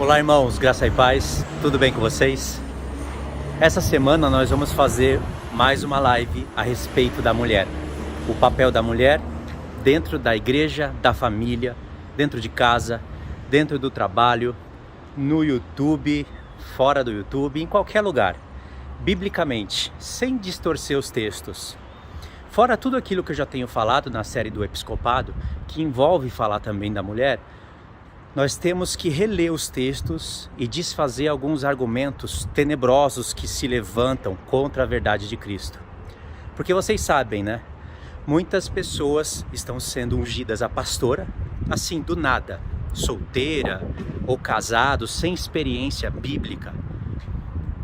Olá, irmãos, graça e paz, tudo bem com vocês? Essa semana nós vamos fazer mais uma live a respeito da mulher. O papel da mulher dentro da igreja, da família, dentro de casa, dentro do trabalho, no YouTube, fora do YouTube, em qualquer lugar. Biblicamente, sem distorcer os textos. Fora tudo aquilo que eu já tenho falado na série do Episcopado, que envolve falar também da mulher, nós temos que reler os textos e desfazer alguns argumentos tenebrosos que se levantam contra a verdade de Cristo. Porque vocês sabem, né? Muitas pessoas estão sendo ungidas a pastora, assim, do nada, solteira ou casado, sem experiência bíblica,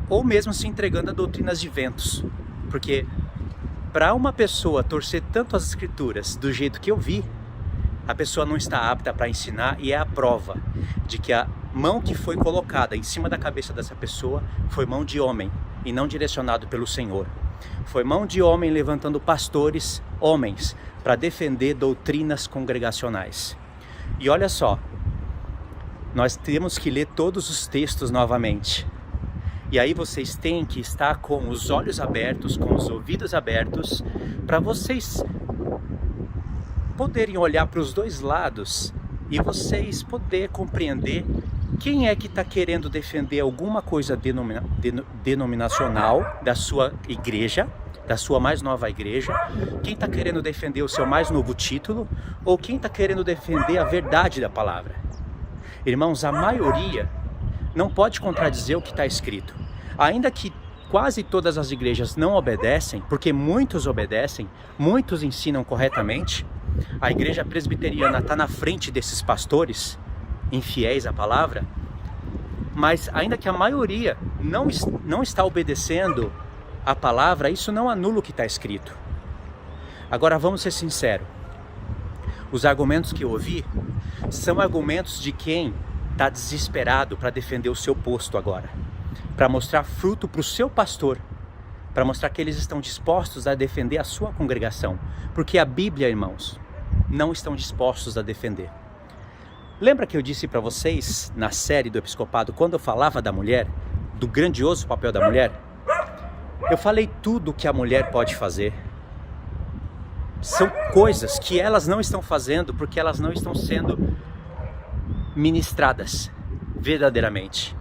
ou mesmo se entregando a doutrinas de ventos. Porque para uma pessoa torcer tanto as escrituras do jeito que eu vi, a pessoa não está apta para ensinar, e é a prova de que a mão que foi colocada em cima da cabeça dessa pessoa foi mão de homem e não direcionado pelo Senhor. Foi mão de homem levantando pastores, homens, para defender doutrinas congregacionais. E olha só, nós temos que ler todos os textos novamente. E aí vocês têm que estar com os olhos abertos, com os ouvidos abertos, para vocês poderem olhar para os dois lados e vocês poderem compreender quem é que está querendo defender alguma coisa denominacional da sua igreja, da sua mais nova igreja, quem está querendo defender o seu mais novo título, ou quem está querendo defender a verdade da palavra. Irmãos, a maioria não pode contradizer o que está escrito. Ainda que quase todas as igrejas não obedecem, porque muitos obedecem, muitos ensinam corretamente. A igreja presbiteriana está na frente desses pastores, infiéis à palavra, mas ainda que a maioria não está obedecendo a palavra, isso não anula o que está escrito. Agora vamos ser sinceros, os argumentos que eu ouvi são argumentos de quem está desesperado para defender o seu posto agora, para mostrar fruto para o seu pastor, para mostrar que eles estão dispostos a defender a sua congregação, porque a Bíblia, irmãos, não estão dispostos a defender. Lembra que eu disse para vocês na série do Episcopado, quando eu falava da mulher, do grandioso papel da mulher? Eu falei tudo o que a mulher pode fazer. São coisas que elas não estão fazendo porque elas não estão sendo ministradas verdadeiramente.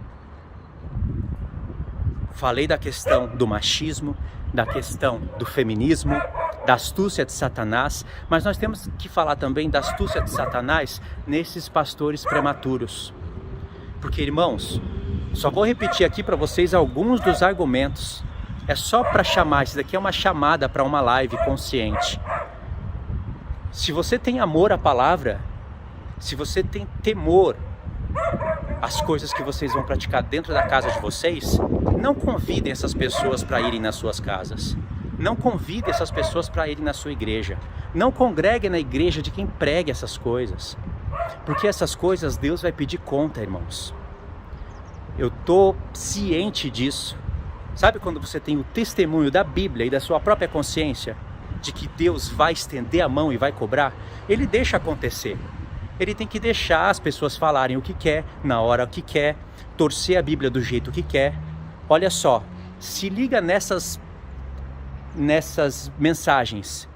Falei da questão do machismo, da questão do feminismo, da astúcia de Satanás, mas nós temos que falar também da astúcia de Satanás nesses pastores prematuros. Porque, irmãos, só vou repetir aqui para vocês alguns dos argumentos. É só para chamar, isso daqui é uma chamada para uma live consciente. Se você tem amor à palavra, se você tem temor às coisas que vocês vão praticar dentro da casa de vocês, não convidem essas pessoas para irem nas suas casas. Não convide essas pessoas para irem na sua igreja. Não congregue na igreja de quem pregue essas coisas. Porque essas coisas Deus vai pedir conta, irmãos. Eu estou ciente disso. Sabe quando você tem o testemunho da Bíblia e da sua própria consciência de que Deus vai estender a mão e vai cobrar? Ele deixa acontecer. Ele tem que deixar as pessoas falarem o que quer, na hora que quer, torcer a Bíblia do jeito que quer. Olha só, se liga nessas mensagens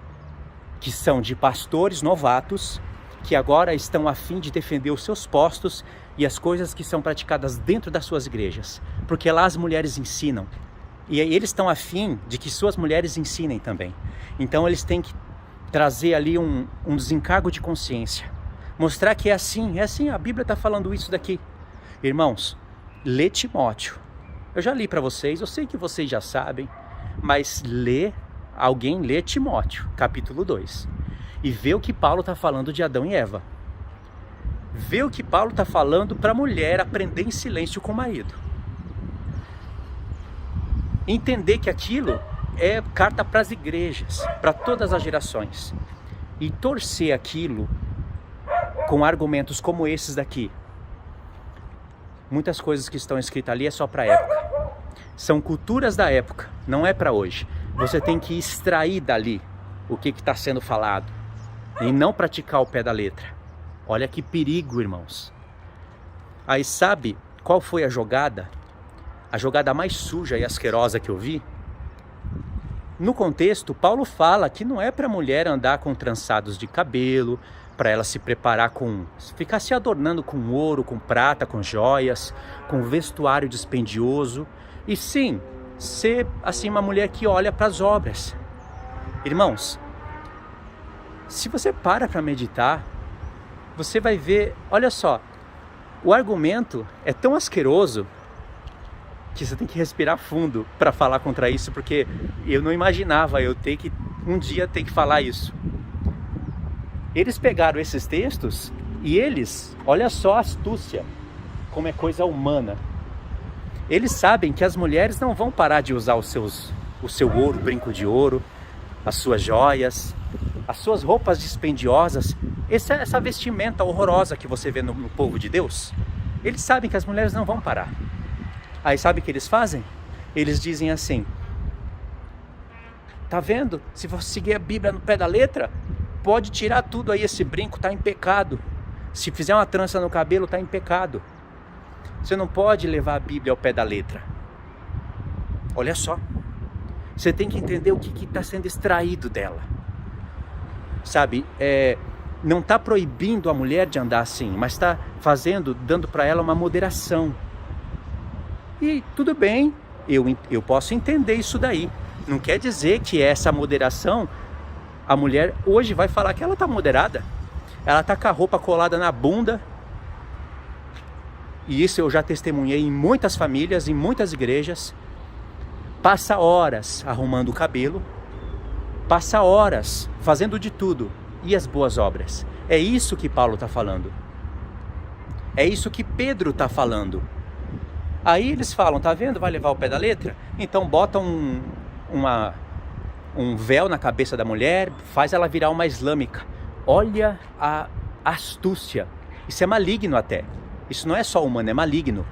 que são de pastores novatos que agora estão a fim de defender os seus postos e as coisas que são praticadas dentro das suas igrejas, porque lá as mulheres ensinam e eles estão a fim de que suas mulheres ensinem também. Então eles têm que trazer ali um desencargo de consciência, mostrar que é assim, a Bíblia está falando isso daqui. Irmãos, lê Timóteo. Eu já li para vocês, eu sei que vocês já sabem, mas alguém lê Timóteo, capítulo 2, e vê o que Paulo está falando de Adão e Eva. Vê o que Paulo está falando para a mulher aprender em silêncio com o marido. Entender que aquilo é carta para as igrejas, para todas as gerações. E torcer aquilo com argumentos como esses daqui. Muitas coisas que estão escritas ali é só para a época. São culturas da época, não é para hoje. Você tem que extrair dali o que está sendo falado e não praticar o pé da letra. Olha que perigo, irmãos. Aí sabe qual foi a jogada? A jogada mais suja e asquerosa que eu vi? No contexto, Paulo fala que não é para a mulher andar com trançados de cabelo, para ela se preparar ficar se adornando com ouro, com prata, com joias, com vestuário dispendioso. E sim, ser assim uma mulher que olha para as obras. Irmãos, se você para meditar, você vai ver, olha só, o argumento é tão asqueroso que você tem que respirar fundo para falar contra isso, porque eu não imaginava eu um dia ter que falar isso. Eles pegaram esses textos e olha só a astúcia, como é coisa humana. Eles sabem que as mulheres não vão parar de usar o seu ouro, brinco de ouro, as suas joias, as suas roupas dispendiosas, essa vestimenta horrorosa que você vê no povo de Deus. Eles sabem que as mulheres não vão parar. Aí sabe o que eles fazem? Eles dizem assim: tá vendo? Se você seguir a Bíblia no pé da letra, pode tirar tudo aí, esse brinco tá em pecado. Se fizer uma trança no cabelo, tá em pecado. Você não pode levar a Bíblia ao pé da letra. Olha só. Você tem que entender o que está sendo extraído dela. Sabe, não está proibindo a mulher de andar assim, mas está dando para ela uma moderação. E tudo bem, eu posso entender isso daí. Não quer dizer que essa moderação, a mulher hoje vai falar que ela está moderada. Ela está com a roupa colada na bunda. E isso eu já testemunhei em muitas famílias, em muitas igrejas. Passa horas arrumando o cabelo, passa horas fazendo de tudo. E as boas obras? É isso que Paulo está falando. É isso que Pedro está falando. Aí eles falam, tá vendo? Vai levar o pé da letra? Então bota um véu na cabeça da mulher, faz ela virar uma islâmica. Olha a astúcia. Isso é maligno até. Isso não é só humano, é maligno.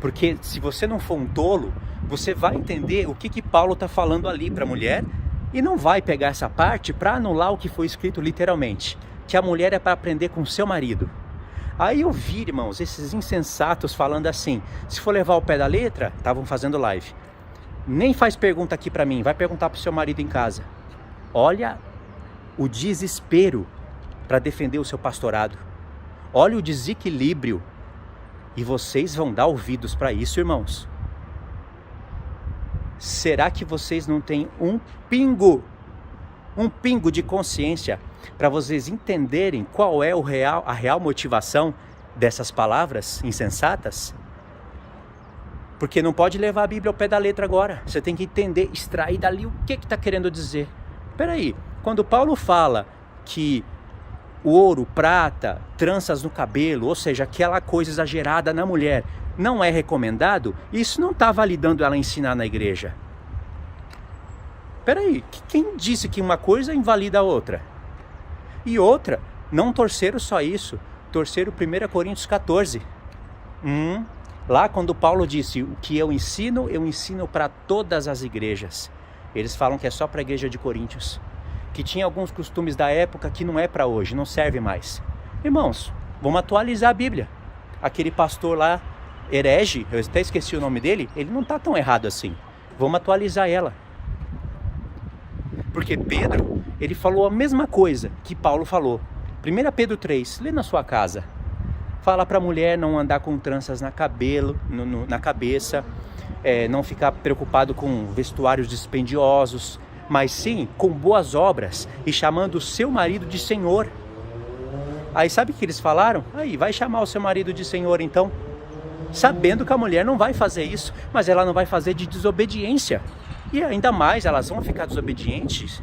Porque se você não for um tolo, você vai entender o que Paulo está falando ali para a mulher e não vai pegar essa parte para anular o que foi escrito literalmente, que a mulher é para aprender com seu marido. Aí eu vi, irmãos, esses insensatos falando assim, se for levar o pé da letra, estavam fazendo live, nem faz pergunta aqui para mim, vai perguntar para o seu marido em casa. Olha o desespero para defender o seu pastorado. Olha o desequilíbrio. E vocês vão dar ouvidos para isso, irmãos? Será que vocês não têm um pingo de consciência para vocês entenderem qual é a real motivação dessas palavras insensatas? Porque não pode levar a Bíblia ao pé da letra agora. Você tem que entender, extrair dali o que está querendo dizer. Espera aí, quando Paulo fala que ouro, prata, tranças no cabelo, ou seja, aquela coisa exagerada na mulher, não é recomendado, isso não está validando ela ensinar na igreja. Peraí, quem disse que uma coisa invalida a outra? E outra, não torceram só isso, torceram 1 Coríntios 14. Lá quando Paulo disse, o que eu ensino para todas as igrejas. Eles falam que é só para a igreja de Coríntios, que tinha alguns costumes da época que não é para hoje, não serve mais. Irmãos, vamos atualizar a Bíblia. Aquele pastor lá, herege, eu até esqueci o nome dele, ele não está tão errado assim. Vamos atualizar ela. Porque Pedro, ele falou a mesma coisa que Paulo falou. 1 Pedro 3, lê na sua casa. Fala para a mulher não andar com tranças na cabeça, não ficar preocupado com vestuários dispendiosos, mas sim com boas obras e chamando o seu marido de Senhor. Aí sabe o que eles falaram? Aí, vai chamar o seu marido de Senhor então. Sabendo que a mulher não vai fazer isso, mas ela não vai fazer de desobediência. E ainda mais, elas vão ficar desobedientes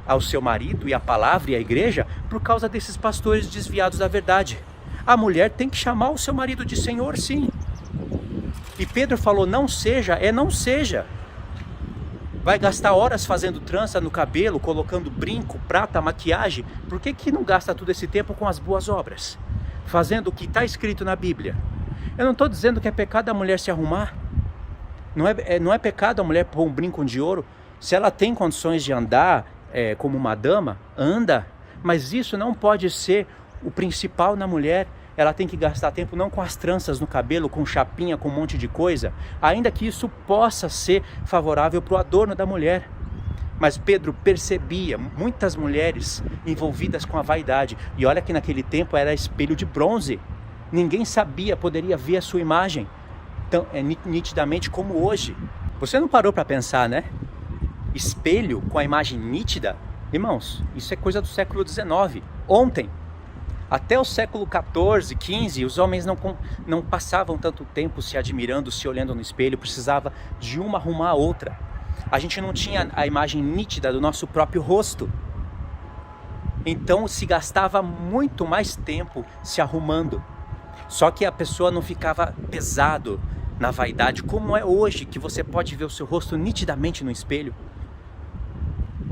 ao seu marido e à palavra e à igreja por causa desses pastores desviados da verdade. A mulher tem que chamar o seu marido de Senhor, sim. E Pedro falou, não seja, não seja. Vai gastar horas fazendo trança no cabelo, colocando brinco, prata, maquiagem. Por que não gasta todo esse tempo com as boas obras? Fazendo o que está escrito na Bíblia. Eu não estou dizendo que é pecado a mulher se arrumar. Não é pecado a mulher pôr um brinco de ouro. Se ela tem condições de andar como uma dama, anda. Mas isso não pode ser o principal na mulher. ela tem que gastar tempo não com as tranças no cabelo, com chapinha, com um monte de coisa, ainda que isso possa ser favorável para o adorno da mulher. Mas Pedro percebia muitas mulheres envolvidas com a vaidade. E olha que naquele tempo era espelho de bronze. Ninguém poderia ver a sua imagem tão nitidamente como hoje. Você não parou para pensar, né? Espelho com a imagem nítida? Irmãos, isso é coisa do século XIX. Ontem, até o século XIV, XV, os homens não passavam tanto tempo se admirando, se olhando no espelho. Precisava de uma arrumar a outra. A gente não tinha a imagem nítida do nosso próprio rosto. Então se gastava muito mais tempo se arrumando. Só que a pessoa não ficava pesado na vaidade, como é hoje, que você pode ver o seu rosto nitidamente no espelho.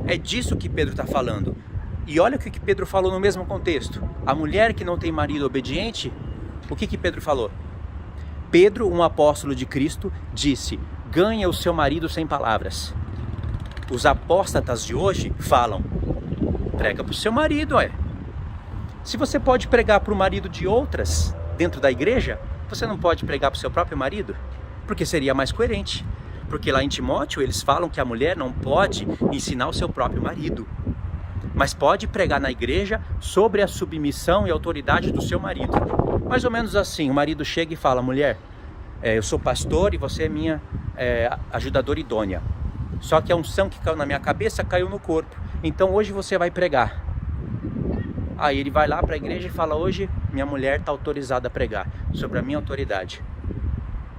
É disso que Pedro está falando. E olha o que Pedro falou no mesmo contexto. A mulher que não tem marido obediente, o que Pedro falou? Pedro, um apóstolo de Cristo, disse: ganha o seu marido sem palavras. Os apóstatas de hoje falam: prega para o seu marido, Se você pode pregar para o marido de outras dentro da igreja, você não pode pregar para o seu próprio marido? Porque seria mais coerente. Porque lá em Timóteo eles falam que a mulher não pode ensinar o seu próprio marido, mas pode pregar na igreja sobre a submissão e autoridade do seu marido. Mais ou menos assim, o marido chega e fala: mulher, eu sou pastor e você é minha ajudadora idônea. Só que a unção que caiu na minha cabeça caiu no corpo. Então hoje você vai pregar. Aí ele vai lá para a igreja e fala: hoje minha mulher está autorizada a pregar sobre a minha autoridade.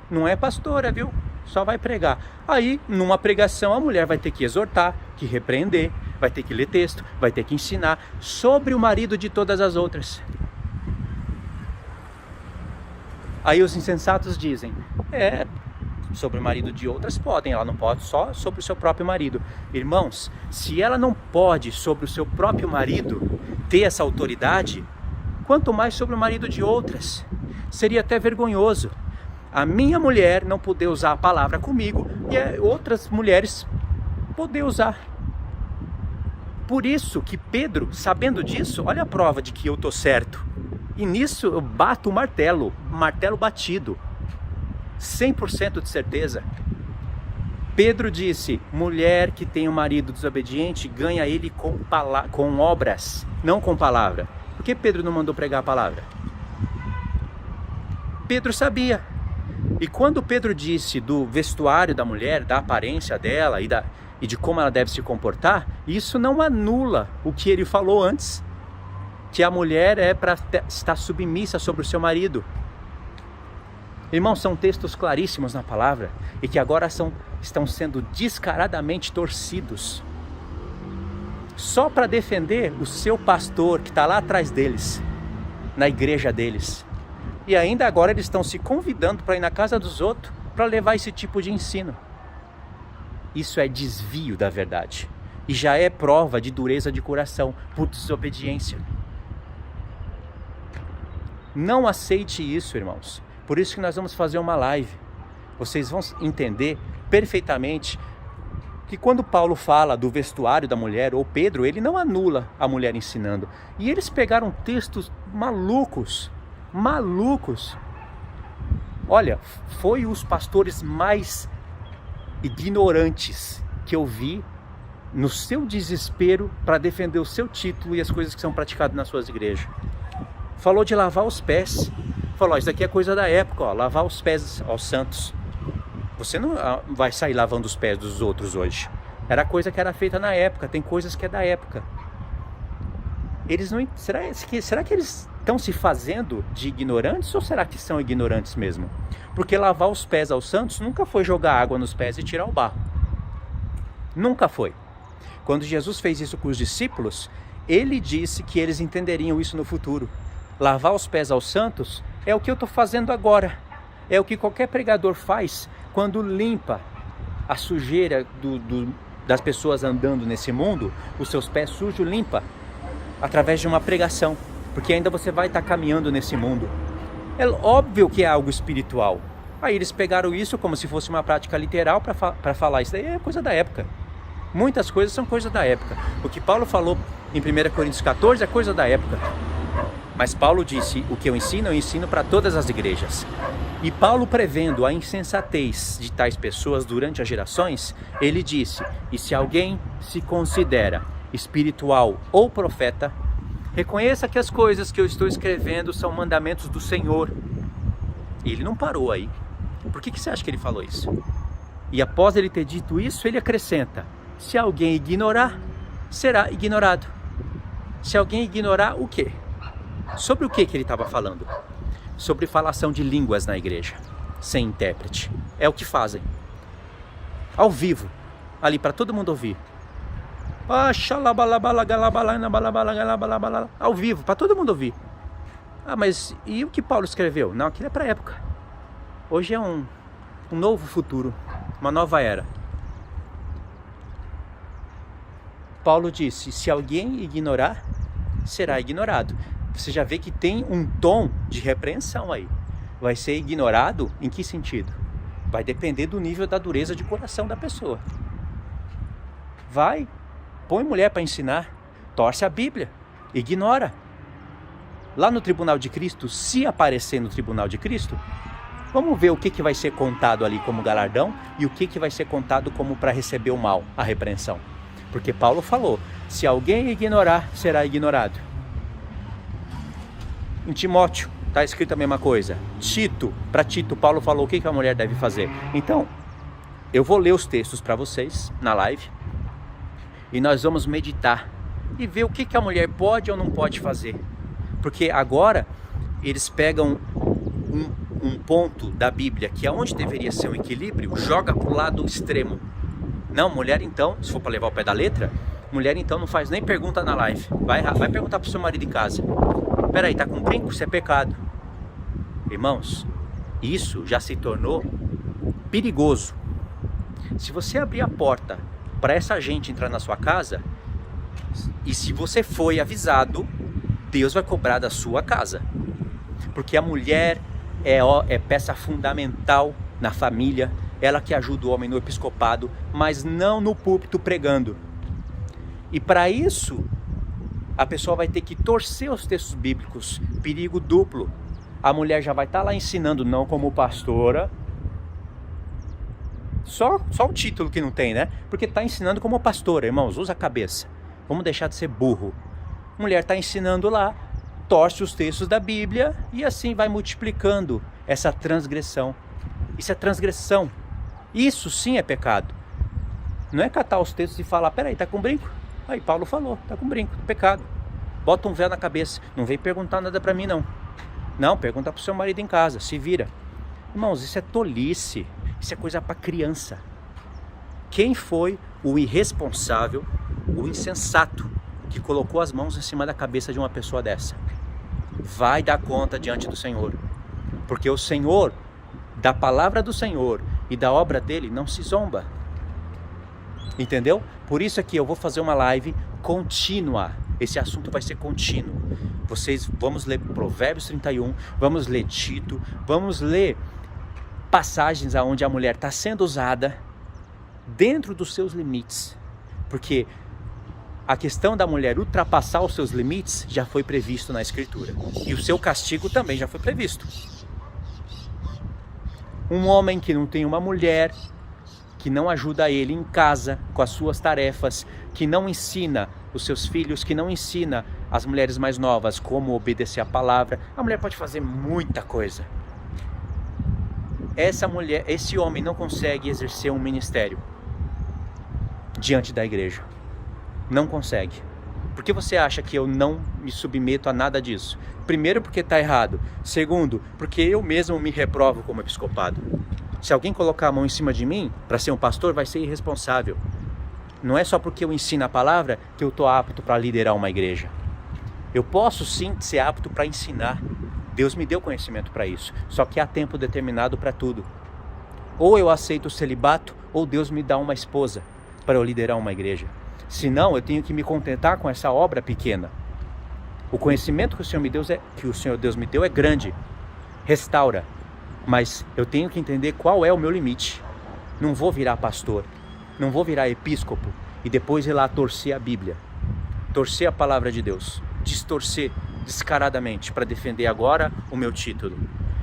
Não é pastora, viu? Só vai pregar. Aí, numa pregação, a mulher vai ter que exortar, que repreender, vai ter que ler texto, vai ter que ensinar sobre o marido de todas as outras. Aí os insensatos dizem: sobre o marido de outras podem, ela não pode só sobre o seu próprio marido. Irmãos, se ela não pode sobre o seu próprio marido ter essa autoridade, quanto mais sobre o marido de outras. Seria até vergonhoso a minha mulher não poder usar a palavra comigo e outras mulheres poder usar. Por isso que Pedro, sabendo disso, olha a prova de que eu estou certo. E nisso eu bato o martelo batido, 100% de certeza. Pedro disse: mulher que tem um marido desobediente, ganha ele com obras, não com palavra. Por que Pedro não mandou pregar a palavra? Pedro sabia. E quando Pedro disse do vestuário da mulher, da aparência dela e de como ela deve se comportar, isso não anula o que ele falou antes, que a mulher é para estar submissa sobre o seu marido. Irmãos, são textos claríssimos na palavra e que agora estão sendo descaradamente torcidos só para defender o seu pastor que está lá atrás deles, na igreja deles. E ainda agora eles estão se convidando para ir na casa dos outros para levar esse tipo de ensino. Isso é desvio da verdade e já é prova de dureza de coração por desobediência. Não aceite isso, irmãos. Por isso que nós vamos fazer uma live. Vocês vão entender perfeitamente que quando Paulo fala do vestuário da mulher, ou Pedro, ele não anula a mulher ensinando. E eles pegaram textos malucos. Olha, foi os pastores mais ignorantes que eu vi no seu desespero para defender o seu título e as coisas que são praticadas nas suas igrejas. Falou de lavar os pés. Falou: isso aqui é coisa da época, lavar os pés aos santos. Você não vai sair lavando os pés dos outros hoje. Era coisa que era feita na época, tem coisas que é da época. Eles não. Será que eles estão se fazendo de ignorantes ou será que são ignorantes mesmo? Porque lavar os pés aos santos nunca foi jogar água nos pés e tirar o barro. Nunca foi. Quando Jesus fez isso com os discípulos, ele disse que eles entenderiam isso no futuro. Lavar os pés aos santos é o que eu estou fazendo agora. É o que qualquer pregador faz quando limpa a sujeira das pessoas andando nesse mundo. Os seus pés sujos limpa através de uma pregação, porque ainda você vai estar caminhando nesse mundo. É óbvio que é algo espiritual. Aí eles pegaram isso como se fosse uma prática literal para falar: isso daí é coisa da época. Muitas coisas são coisa da época. O que Paulo falou em 1 Coríntios 14 é coisa da época. Mas Paulo disse, o que eu ensino para todas as igrejas. E Paulo, prevendo a insensatez de tais pessoas durante as gerações, ele disse, e se alguém se considera espiritual ou profeta, reconheça que as coisas que eu estou escrevendo são mandamentos do Senhor. E ele não parou aí. Por que você acha que ele falou isso? E após ele ter dito isso, ele acrescenta, se alguém ignorar, será ignorado. Se alguém ignorar o quê? Sobre o que ele estava falando? Sobre falação de línguas na igreja, sem intérprete. É o que fazem. Ao vivo, ali para todo mundo ouvir. Ao vivo, para todo mundo ouvir. Ah, mas e o que Paulo escreveu? Não, aquilo é para a época. Hoje é um novo futuro, uma nova era. Paulo disse, se alguém ignorar, será ignorado. Você já vê que tem um tom de repreensão aí. Vai ser ignorado em que sentido? Vai depender do nível da dureza de coração da pessoa. Vai, põe mulher para ensinar, torce a Bíblia, ignora. Lá no tribunal de Cristo, se aparecer no tribunal de Cristo, vamos ver o que vai ser contado ali como galardão e o que vai ser contado como para receber o mal, a repreensão. Porque Paulo falou, se alguém ignorar, será ignorado. Em Timóteo está escrito a mesma coisa. Para Tito, Paulo falou o que a mulher deve fazer. Então, eu vou ler os textos para vocês na live e nós vamos meditar e ver o que a mulher pode ou não pode fazer. Porque agora eles pegam um ponto da Bíblia que é onde deveria ser um equilíbrio, joga para o lado extremo. Não, mulher então, se for para levar o pé da letra, mulher então não faz nem pergunta na live. Vai perguntar para o seu marido em casa. Peraí, tá com brinco? Isso é pecado. Irmãos, isso já se tornou perigoso. Se você abrir a porta para essa gente entrar na sua casa, e se você foi avisado, Deus vai cobrar da sua casa. Porque a mulher é peça fundamental na família, ela que ajuda o homem no episcopado, mas não no púlpito pregando. E para isso, a pessoa vai ter que torcer os textos bíblicos, perigo duplo. A mulher já vai estar lá ensinando, não como pastora. Só o título que não tem, né? Porque está ensinando como pastora, irmãos, usa a cabeça. Vamos deixar de ser burro. A mulher está ensinando lá, torce os textos da Bíblia e assim vai multiplicando essa transgressão. Isso é transgressão. Isso sim é pecado. Não é catar os textos e falar, peraí, tá com brinco? Aí Paulo falou, tá com brinco, pecado. Bota um véu na cabeça, não vem perguntar nada pra mim não. Não, pergunta pro seu marido em casa, se vira. Irmãos, isso é tolice, isso é coisa pra criança. Quem foi o irresponsável, o insensato, que colocou as mãos em cima da cabeça de uma pessoa dessa? Vai dar conta diante do Senhor. Porque o Senhor, da palavra do Senhor e da obra dele, não se zomba. Entendeu? Por isso aqui eu vou fazer uma live contínua. Esse assunto vai ser contínuo. Vamos ler Provérbios 31, vamos ler Tito, vamos ler passagens onde a mulher está sendo usada dentro dos seus limites. Porque a questão da mulher ultrapassar os seus limites já foi previsto na Escritura. E o seu castigo também já foi previsto. Um homem que não tem uma mulher, que não ajuda ele em casa com as suas tarefas, que não ensina os seus filhos, que não ensina as mulheres mais novas como obedecer a palavra. A mulher pode fazer muita coisa. Esse homem não consegue exercer um ministério diante da igreja. Não consegue. Por que você acha que eu não me submeto a nada disso? Primeiro, porque está errado. Segundo, porque eu mesmo me reprovo como episcopado. Se alguém colocar a mão em cima de mim para ser um pastor, vai ser irresponsável. Não é só porque eu ensino a palavra que eu estou apto para liderar uma igreja. Eu posso sim ser apto para ensinar. Deus me deu conhecimento para isso. Só que há tempo determinado para tudo. Ou eu aceito o celibato, ou Deus me dá uma esposa para eu liderar uma igreja. Senão eu tenho que me contentar com essa obra pequena. O conhecimento que o Senhor Deus me deu é grande. Restaura. Mas eu tenho que entender qual é o meu limite. Não vou virar pastor, não vou virar episcopo e depois ir lá torcer a Bíblia, torcer a palavra de Deus, distorcer, descaradamente para defender agora o meu título.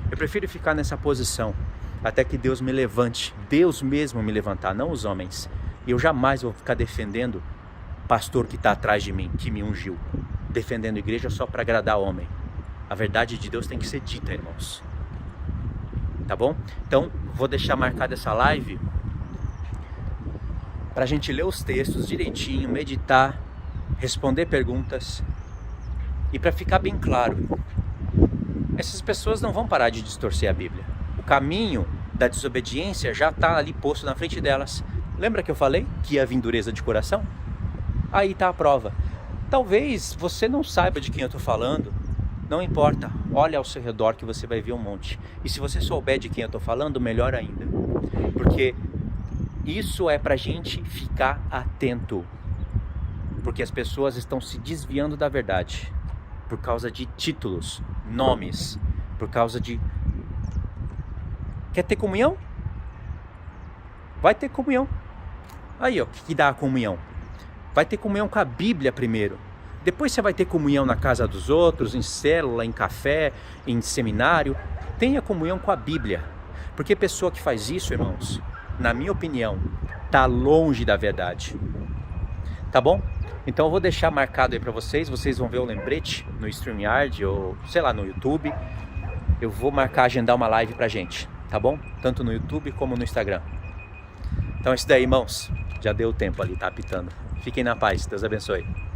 Eu prefiro ficar nessa posição até que Deus me levante, Deus mesmo me levantar, não os homens. E eu jamais vou ficar defendendo o pastor que está atrás de mim, que me ungiu, defendendo a igreja só para agradar homem. A verdade de Deus tem que ser dita, irmãos. Tá bom? Então, vou deixar marcada essa live para a gente ler os textos direitinho, meditar, responder perguntas. E para ficar bem claro, essas pessoas não vão parar de distorcer a Bíblia. O caminho da desobediência já está ali posto na frente delas. Lembra que eu falei que ia vir dureza de coração? Aí está a prova. Talvez você não saiba de quem eu estou falando. Não importa, olha ao seu redor que você vai ver um monte. E se você souber de quem eu estou falando, melhor ainda. Porque isso é para a gente ficar atento. Porque as pessoas estão se desviando da verdade. Por causa de títulos, nomes. Por causa de... Quer ter comunhão? Vai ter comunhão. Aí, ó, o que dá a comunhão? Vai ter comunhão com a Bíblia primeiro. Depois você vai ter comunhão na casa dos outros, em célula, em café, em seminário. Tenha comunhão com a Bíblia. Porque pessoa que faz isso, irmãos, na minha opinião, está longe da verdade. Tá bom? Então eu vou deixar marcado aí para vocês. Vocês vão ver o lembrete no StreamYard ou, sei lá, no YouTube. Eu vou marcar, agendar uma live pra gente. Tá bom? Tanto no YouTube como no Instagram. Então é isso daí, irmãos. Já deu tempo ali, tá apitando. Fiquem na paz. Deus abençoe.